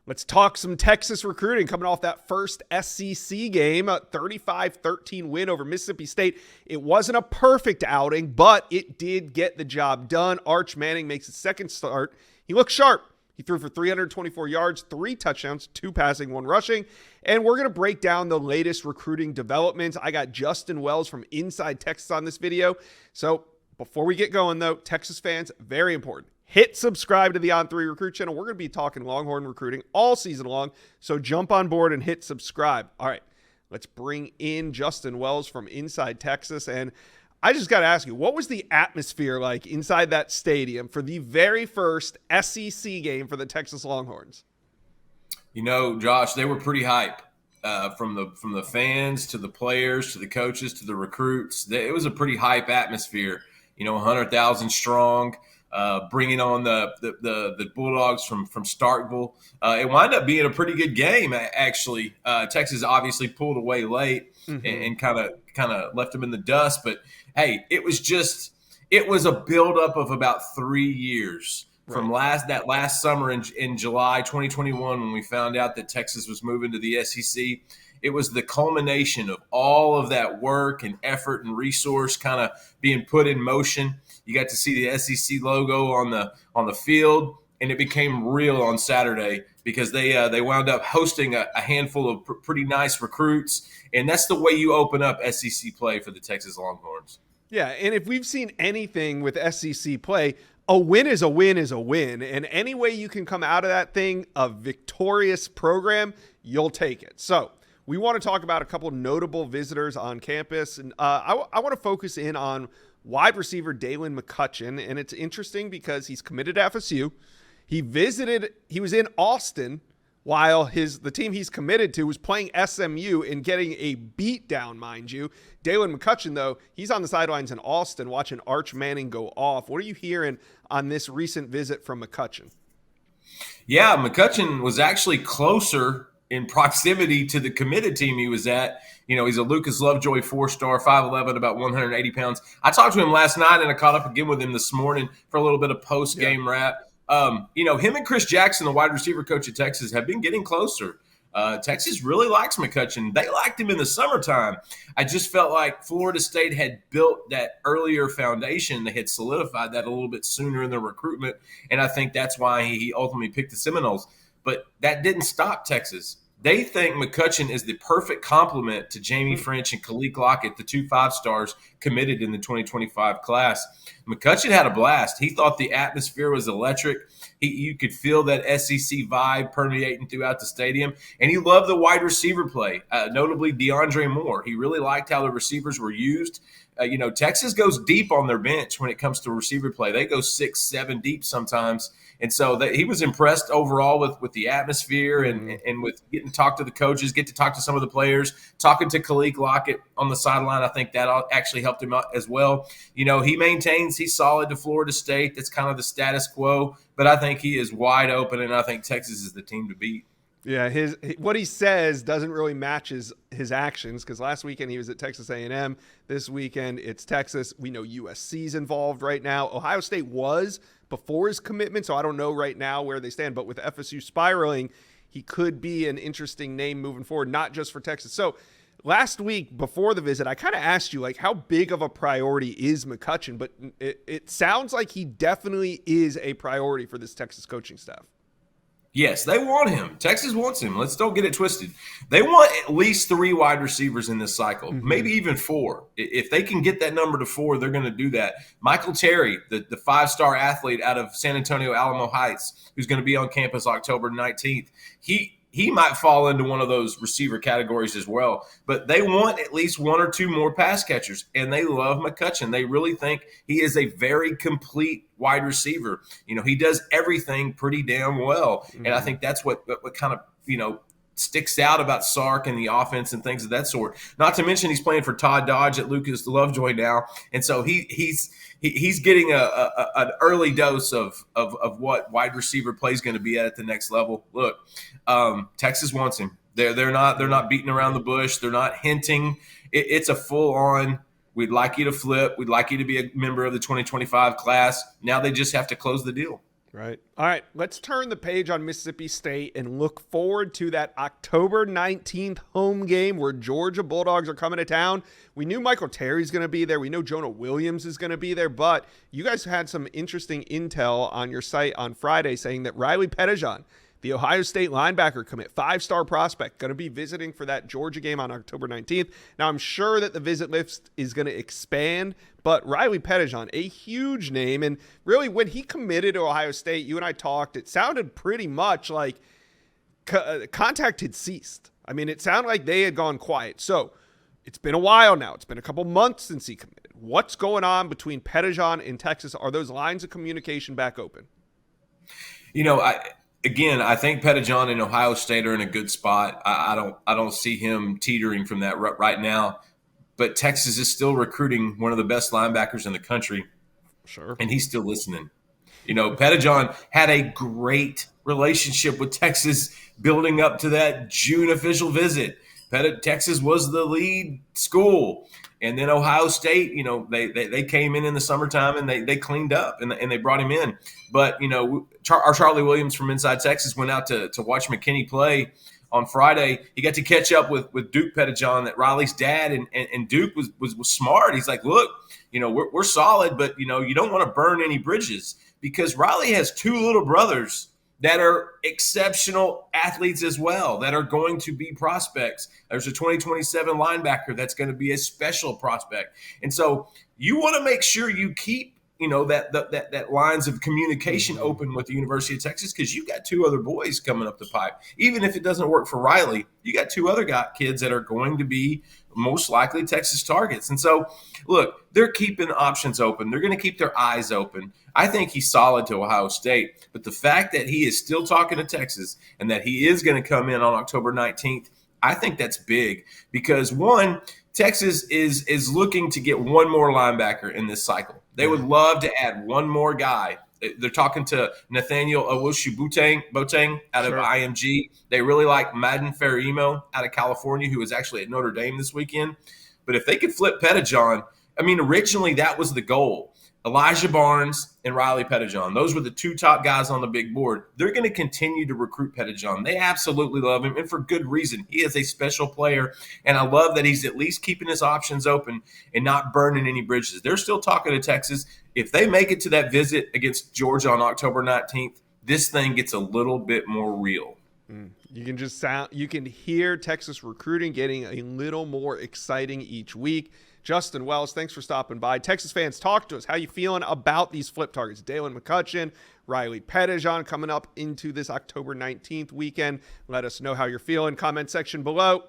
Let's talk some Texas recruiting coming off that first SEC game, a 35-13 win over Mississippi State. It wasn't a perfect outing, but it did get the job done. Arch Manning makes his second start. He looked sharp. He threw for 324 yards, 3 touchdowns, 2 passing, 1 rushing. And we're going to break down the latest recruiting developments. I got Justin Wells from Inside Texas on this video. So before we get going, though, Texas fans, very important. Hit subscribe to the On3 Recruit channel. We're going to be talking Longhorn recruiting all season long, so jump on board and hit subscribe. All right, let's bring in Justin Wells from Inside Texas. And I just got to ask you, what was the atmosphere like inside that stadium for the very first SEC game for the Texas Longhorns? You know, Josh, they were pretty hype. From the fans to the players to the coaches to the recruits. It was a pretty hype atmosphere. 100,000 strong. Bringing on the Bulldogs from Starkville. It wound up being a pretty good game, actually. Texas obviously pulled away late and kind of left them in the dust. But, hey, it was a buildup of about 3 years from that last summer in July 2021 when we found out that Texas was moving to the SEC. It was the culmination of all of that work and effort and resource kind of being put in motion. You got to see the SEC logo on the field, and it became real on Saturday because they wound up hosting a handful of pretty nice recruits, and that's the way you open up SEC play for the Texas Longhorns. Yeah, and if we've seen anything with SEC play, a win is a win is a win, and any way you can come out of that thing a victorious program, you'll take it. So we want to talk about a couple notable visitors on campus, and I want to focus in on wide receiver Dalen McCutcheon, and it's interesting because he's committed to FSU. He was in Austin while the team he's committed to was playing SMU and getting a beat down, mind you. Dalen McCutcheon, though, he's on the sidelines in Austin watching Arch Manning go off. What are you hearing on this recent visit from McCutcheon? Yeah, McCutcheon was actually closer in proximity to the committed team he was at. He's a Lucas Lovejoy 4-star, 5'11", about 180 pounds. I talked to him last night, and I caught up again with him this morning for a little bit of post-game wrap. Him and Chris Jackson, the wide receiver coach at Texas, have been getting closer. Texas really likes McCutcheon. They liked him in the summertime. I just felt like Florida State had built that earlier foundation. They had solidified that a little bit sooner in the recruitment, and I think that's why he ultimately picked the Seminoles. But that didn't stop Texas. They think McCutcheon is the perfect complement to Jamie French and Kalik Lockett, the 2 5-stars committed in the 2025 class. McCutcheon had a blast. He thought the atmosphere was electric. You could feel that SEC vibe permeating throughout the stadium. And he loved the wide receiver play, notably DeAndre Moore. He really liked how the receivers were used. Texas goes deep on their bench when it comes to receiver play. They go 6, 7 deep sometimes. And so he was impressed overall with the atmosphere and with getting to talk to the coaches, get to talk to some of the players, talking to Kalik Lockett on the sideline. I think that actually helped him out as well. He maintains he's solid to Florida State. That's kind of the status quo. But I think he is wide open, and I think Texas is the team to beat. Yeah, what he says doesn't really match his actions, because last weekend he was at Texas A&M. This weekend it's Texas. We know USC's involved right now. Ohio State was before his commitment, so I don't know right now where they stand. But with FSU spiraling, he could be an interesting name moving forward, not just for Texas. So last week before the visit, I kind of asked you, how big of a priority is McCutcheon? But it sounds like he definitely is a priority for this Texas coaching staff. Yes, they want him. Texas wants him. Let's don't get it twisted. They want at least 3 wide receivers in this cycle, maybe even 4. If they can get that number to 4, they're going to do that. Michael Terry, the 5-star athlete out of San Antonio Alamo Heights, who's going to be on campus October 19th, he might fall into one of those receiver categories as well. But they want at least 1 or 2 more pass catchers, and they love McCutcheon. They really think he is a very complete wide receiver. He does everything pretty damn well. And I think that's what kind of, sticks out about Sark and the offense and things of that sort. Not to mention he's playing for Todd Dodge at Lucas Lovejoy now. And so he's getting an early dose of what wide receiver play is going to be at the next level. Look, Texas wants him. They're not beating around the bush. They're not hinting. It's a full on. We'd like you to flip. We'd like you to be a member of the 2025 class. Now they just have to close the deal. Right. All right. Let's turn the page on Mississippi State and look forward to that October 19th home game where Georgia Bulldogs are coming to town. We knew Michael Terry's going to be there. We know Jonah Williams is going to be there, but you guys had some interesting intel on your site on Friday saying that Riley Pettijohn, the Ohio State linebacker commit, 5-star prospect, going to be visiting for that Georgia game on October 19th. Now, I'm sure that the visit list is going to expand, but Riley Pettijohn, a huge name. And really, when he committed to Ohio State, you and I talked, it sounded pretty much like contact had ceased. I mean, it sounded like they had gone quiet. So it's been a while now. It's been a couple months since he committed. What's going on between Pettijohn and Texas? Are those lines of communication back open? I think Pettijohn and Ohio State are in a good spot. I don't see him teetering from that right now. But Texas is still recruiting one of the best linebackers in the country. Sure. And he's still listening. Pettijohn had a great relationship with Texas building up to that June official visit. Texas was the lead school. And then Ohio State, they came in the summertime and they cleaned up and they brought him in. But, our Charlie Williams from Inside Texas went out to watch McKinney play on Friday. He got to catch up with Duke Pettijohn, that Riley's dad, and Duke was smart. He's like, look, we're solid, but, you don't want to burn any bridges, because Riley has two little brothers that are exceptional athletes as well, that are going to be prospects. There's a 2027 linebacker that's going to be a special prospect. And so you want to make sure you keep, that lines of communication open with the University of Texas, because you got two other boys coming up the pipe. Even if it doesn't work for Riley, you got two other kids that are going to be most likely Texas targets. And so, look, they're keeping options open. They're going to keep their eyes open. I think he's solid to Ohio State. But the fact that he is still talking to Texas and that he is going to come in on October 19th, I think that's big, because, one, Texas is looking to get one more linebacker in this cycle. They would love to add one more guy. They're talking to Nathaniel Owusu-Boateng out of IMG. They really like Madden Ferrimo out of California, who was actually at Notre Dame this weekend. But if they could flip Pettijohn, originally that was the goal. Elijah Barnes and Riley Pettijohn, those were the two top guys on the big board. They're going to continue to recruit Pettijohn. They absolutely love him, and for good reason. He is a special player, and I love that he's at least keeping his options open and not burning any bridges. They're still talking to Texas. If they make it to that visit against Georgia on October 19th, this thing gets a little bit more real. You can hear Texas recruiting getting a little more exciting each week. Justin Wells, thanks for stopping by. Texas fans, talk to us. How you feeling about these flip targets? Dalen McCutcheon, Riley Pettijohn coming up into this October 19th weekend. Let us know how you're feeling. Comment section below.